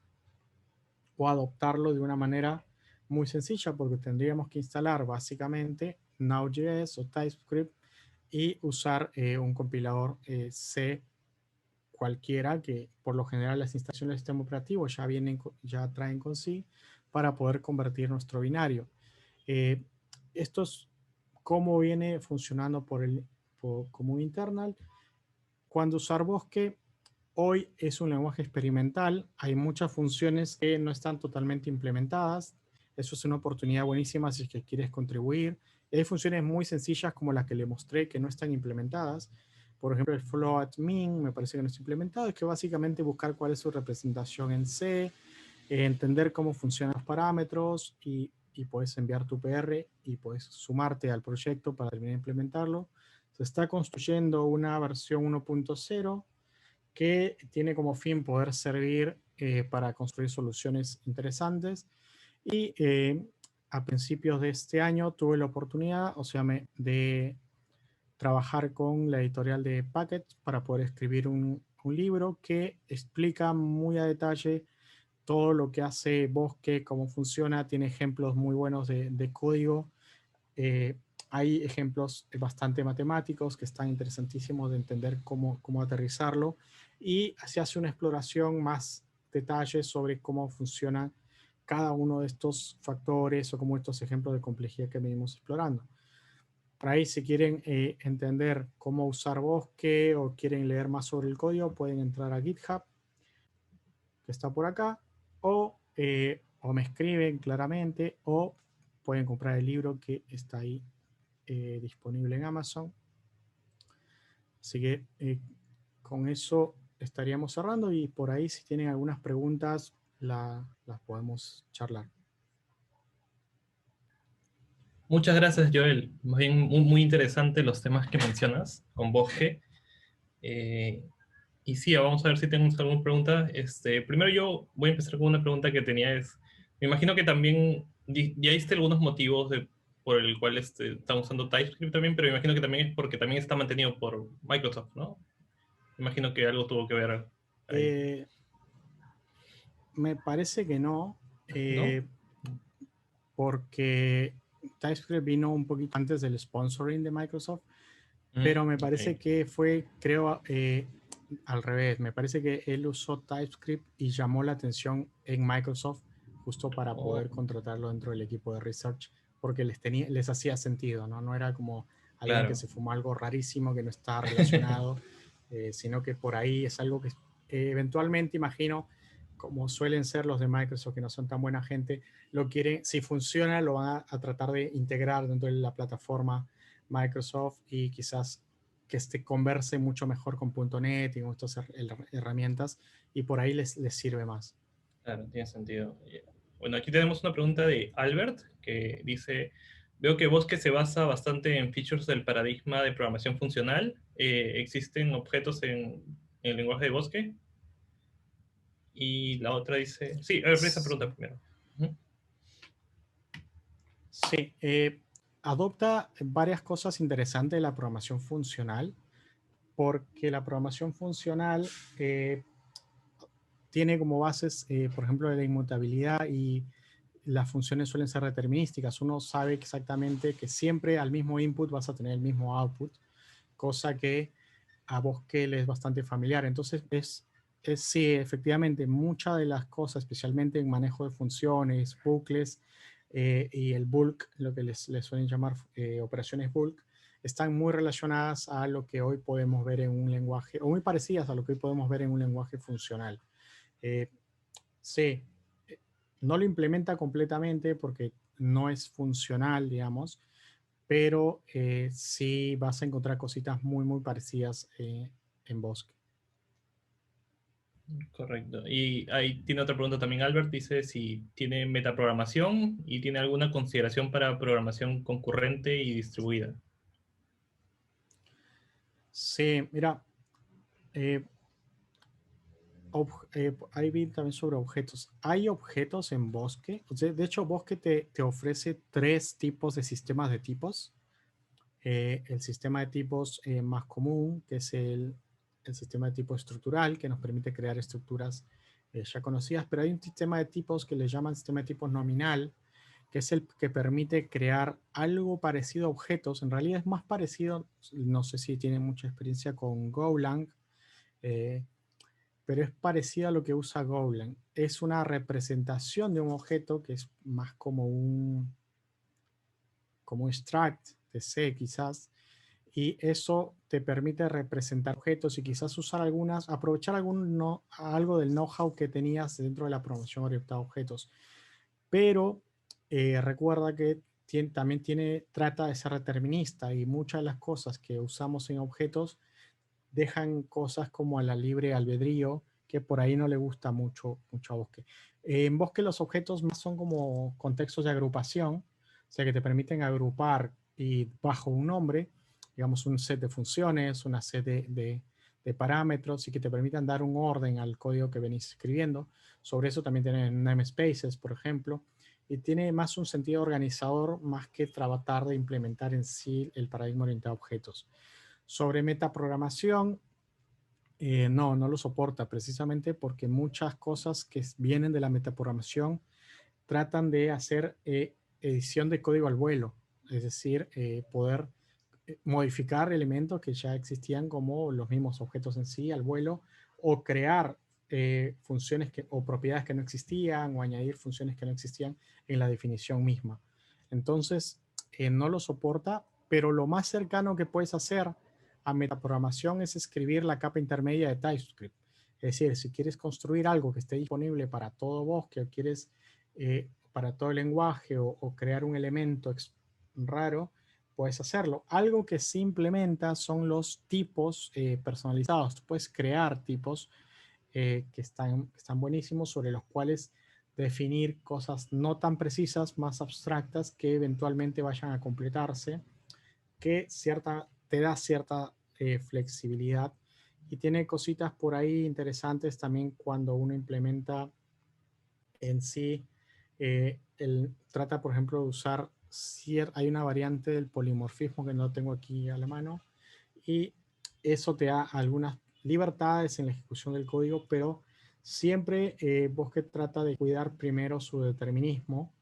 o adoptarlo de una manera muy sencilla, porque tendríamos que instalar básicamente Node.js o TypeScript y usar un compilador C cualquiera, que por lo general las instalaciones del sistema operativo ya traen con sí, para poder convertir nuestro binario. Esto es cómo viene funcionando como un internal. Cuando usar Bosque, hoy es un lenguaje experimental, hay muchas funciones que no están totalmente implementadas. Eso es una oportunidad buenísima si es que quieres contribuir. Hay funciones muy sencillas como las que le mostré que no están implementadas. Por ejemplo, el float_min me parece que no está implementado. Es que básicamente buscar cuál es su representación en C, entender cómo funcionan los parámetros y puedes enviar tu PR y puedes sumarte al proyecto para terminar de implementarlo. Se está construyendo una versión 1.0 que tiene como fin poder servir para construir soluciones interesantes. Y a principios de este año tuve la oportunidad, de trabajar con la editorial de Packet para poder escribir un libro que explica muy a detalle todo lo que hace Bosque, cómo funciona, tiene ejemplos muy buenos de código. Eh, Hay ejemplos bastante matemáticos que están interesantísimos de entender cómo aterrizarlo y se hace una exploración más detalle sobre cómo funciona cada uno de estos factores o como estos ejemplos de complejidad que venimos explorando. Por ahí, si quieren entender cómo usar Bosque o quieren leer más sobre el código, pueden entrar a GitHub, que está por acá, o me escriben claramente, o pueden comprar el libro que está ahí disponible en Amazon. Así que con eso estaríamos cerrando y por ahí si tienen algunas preguntas las podemos charlar. Muchas gracias, Joel. Más bien, muy interesante los temas que mencionas con Bosque. Eh, y sí, vamos a ver si tenemos alguna pregunta. Primero yo voy a empezar con una pregunta que tenía. Me imagino que también ya diste algunos motivos por el cual están usando TypeScript también, pero me imagino que también es porque también está mantenido por Microsoft, ¿no? Me imagino que algo tuvo que ver ahí, Eh, Me parece que no, ¿no? porque TypeScript vino un poquito antes del sponsoring de Microsoft, pero me Ok, parece que fue, creo, al revés. Me parece que él usó TypeScript y llamó la atención en Microsoft justo para oh, poder contratarlo dentro del equipo de research, porque les hacía sentido, ¿no? No era como alguien que claro. se fumó algo rarísimo que no está relacionado, sino que por ahí es algo que eventualmente, imagino, como suelen ser los de Microsoft, que no son tan buena gente, lo quieren, si funciona, lo van a tratar de integrar dentro de la plataforma Microsoft y quizás que converse mucho mejor con .NET y con estas herramientas y por ahí les sirve más. Claro, tiene sentido. Bueno, aquí tenemos una pregunta de Albert que dice, veo que Bosque se basa bastante en features del paradigma de programación funcional. ¿Existen objetos en el lenguaje de Bosque? Y la otra dice, sí, a ver, esa pregunta primero. Ujú. Sí, adopta varias cosas interesantes de la programación funcional, porque la programación funcional tiene como bases, por ejemplo, la inmutabilidad y las funciones suelen ser determinísticas. Uno sabe exactamente que siempre al mismo input vas a tener el mismo output, cosa que a Bosque le es bastante familiar. Entonces, sí, efectivamente, muchas de las cosas, especialmente en manejo de funciones, bucles y el bulk, lo que les suelen llamar operaciones bulk, están muy relacionadas a lo que hoy podemos ver en un lenguaje, o muy parecidas a lo que hoy podemos ver en un lenguaje funcional. Eh, sí, no lo implementa completamente porque no es funcional, digamos, pero sí vas a encontrar cositas muy parecidas en Bosque. Correcto. Y ahí tiene otra pregunta también Albert, dice si tiene metaprogramación y tiene alguna consideración para programación concurrente y distribuida. Sí, mira, eh, ahí vi también sobre objetos. Hay objetos en Bosque. O sea, de hecho, Bosque te ofrece tres tipos de sistemas de tipos. El sistema de tipos más común, que es el sistema de tipo estructural, que nos permite crear estructuras ya conocidas, pero hay un sistema de tipos que le llaman sistema de tipos nominal, que es el que permite crear algo parecido a objetos. En realidad es más parecido, no sé si tienen mucha experiencia con Golang, eh, pero es parecida a lo que usa Golang. Es una representación de un objeto que es más como un struct de C quizás, y eso te permite representar objetos y quizás usar aprovechar algo del know-how que tenías dentro de la programación orientada a objetos. Pero recuerda que también trata de ser determinista, y muchas de las cosas que usamos en objetos dejan cosas como a la libre albedrío, que por ahí no le gusta mucho a Bosque. En Bosque los objetos más son como contextos de agrupación, o sea que te permiten agrupar y bajo un nombre, digamos un set de funciones, una set de parámetros, y que te permitan dar un orden al código que venís escribiendo. Sobre eso también tienen namespaces, por ejemplo, y tiene más un sentido organizador más que tratar de implementar en sí el paradigma orientado a objetos. Sobre metaprogramación, no lo soporta, precisamente porque muchas cosas que vienen de la metaprogramación tratan de hacer edición de código al vuelo, es decir, poder modificar elementos que ya existían como los mismos objetos en sí al vuelo, o crear funciones o propiedades que no existían, o añadir funciones que no existían en la definición misma. Entonces, no lo soporta, pero lo más cercano que puedes hacer a metaprogramación es escribir la capa intermedia de TypeScript. Es decir, si quieres construir algo que esté disponible para todo Bosque, o quieres para todo el lenguaje, o crear un elemento raro, puedes hacerlo. Algo que se implementa son los tipos personalizados. Tú puedes crear tipos que están buenísimos, sobre los cuales definir cosas no tan precisas, más abstractas, que eventualmente vayan a completarse, que te da cierta flexibilidad, y tiene cositas por ahí interesantes también cuando uno implementa en sí. Trata, por ejemplo, de usar, hay una variante del polimorfismo que no tengo aquí a la mano, y eso te da algunas libertades en la ejecución del código, pero siempre Bosque trata de cuidar primero su determinismo,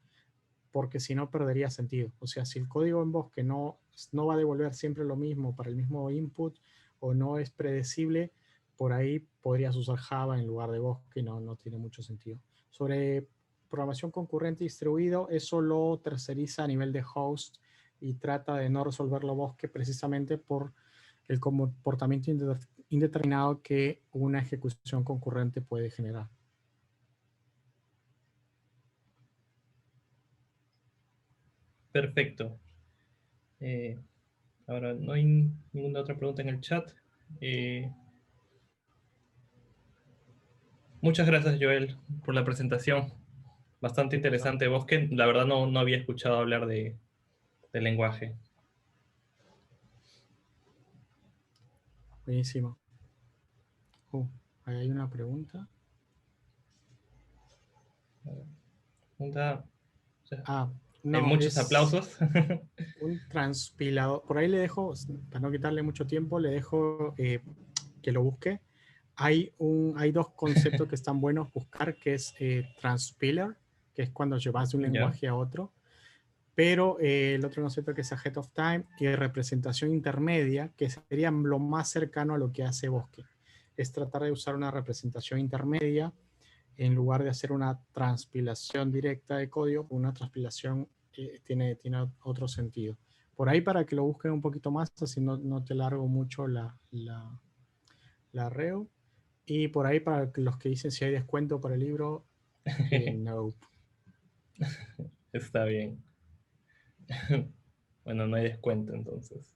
porque si no perdería sentido. O sea, si el código en Bosque no va a devolver siempre lo mismo para el mismo input, o no es predecible, por ahí podrías usar Java en lugar de Bosque, y no tiene mucho sentido. Sobre programación concurrente distribuido, eso lo terceriza a nivel de host, y trata de no resolverlo Bosque, precisamente por el comportamiento indeterminado que una ejecución concurrente puede generar. Perfecto. Ahora, no hay ninguna otra pregunta en el chat. Eh, Muchas gracias, Joel, por la presentación. Bastante interesante. Bosque, la verdad no había escuchado hablar del lenguaje. Buenísimo. Ahí hay una pregunta. Pregunta, o sea, hay No, muchos es aplausos. un transpilador. Por ahí le dejo, para no quitarle mucho tiempo, le dejo que lo busque. Hay dos conceptos que están buenos buscar, que es transpiler, que es cuando llevas de un Ya, lenguaje a otro, pero el otro concepto, que es ahead of time, y representación intermedia, que sería lo más cercano a lo que hace Bosque. Es tratar de usar una representación intermedia en lugar de hacer una transpilación directa de código. Una transpilación tiene otro sentido. Por ahí, para que lo busquen un poquito más, así no te largo mucho la reo. Y por ahí, para los que dicen si hay descuento por el libro, no. está bien. Bueno, no hay descuento entonces.